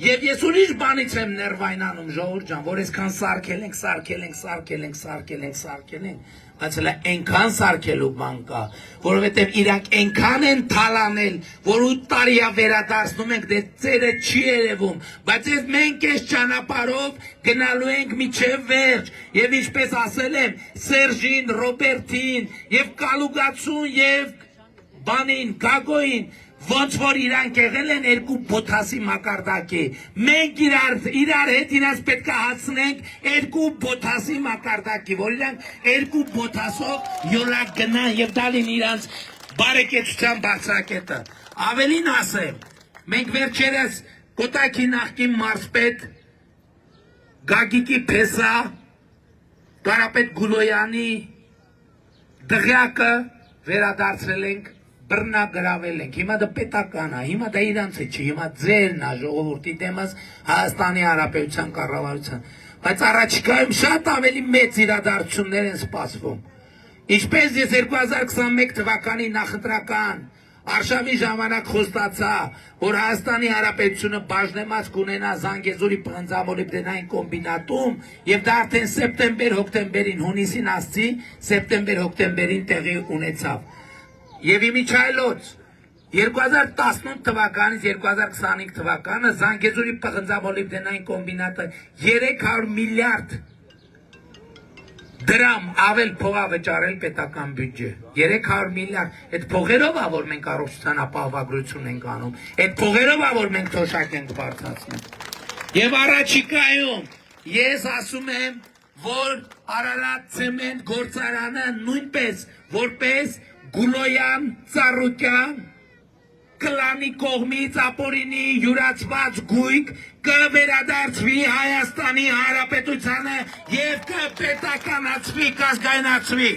Եվ ես ուրիշ բանից եմ ներվայնանում, ժողովուրդ ջան, որ այսքան սարքել ենք, բայց հələ այնքան սարքելու բան կա, որովհետև իրանք այնքան են թալանել, որ 8 տարի է վերադարձնում ենք, դե ծերը չի երևում, բայց մենք այս ճանապարհով գնալու ենք մինչև վերջ, եւ ինչպես ասել եմ, Սերժին, Ռոբերտին, եւ Կալուգացուն, եւ բանին, Գագոին, ոնց որ իրանք եղել են երկու բոթասի մակարդակի, մենք իրար հետ իրանց պետք է հասնենք երկու բոթասի մակարդակի, որ իրանք երկու բոթասով յոլակ գնան եւ դալին իրանց բարեկեցության բարձրակետը։ Ավելին ասեմ, մենք վերջերս Կոտայքի նախկին մարզպետ Գագիկի Փեսա, Կարապետ Գուլոյանի դղյակը վերադարձրել ենք, բռնագրավել ենք, հիմա դա պետական է, հիմա դա իրանց է չի, հիմա ձերն է ժողովրդի դեմս Հայաստանի Հանրապետության կառավարության, բայց առաջիկայում շատ ավելի մեծ իրադարձություններ են սպասվում, ինչպես ես 2021 թվականի նախընտրական արշավի ժամանակ խոստացա, որ Հայաստանի Հանրապետությունը բաժնեմաց կունենա Զանգեզուրի պղնձամոլիբդենային կոմբինատում եւ դա արդեն սեպտեմբեր-հոկտեմբերին հունիսին ասցի, սեպտեմբեր-հոկտեմբերին տեղի ունեցավ։ Եվ իմիջայլոց 2018 թվականից 2025 թվականը Զանգեզուրի պղնձամոլիբդենային կոմբինատը 300 միլիարդ դրամ ավել փող է վճարել պետական բյուջե, 300 միլիարդ, այդ փողերով է, որ մենք առողջության ապահովագրություն ենք անում, այդ փողերով է, որ մենք թոշակ ենք բարձրացնում։ Եվ առաջիկայում ես ասում եմ, որ Արարատ ցեմենտ գործարանը նույնպես որպես Գուլոյան, Ծառուկյան կլանի կողմից ապօրինի յուրացված գույք կվերադարձվի Հայաստանի Հանրապետությանը եւ կպետականացվի, կազգայնացվի։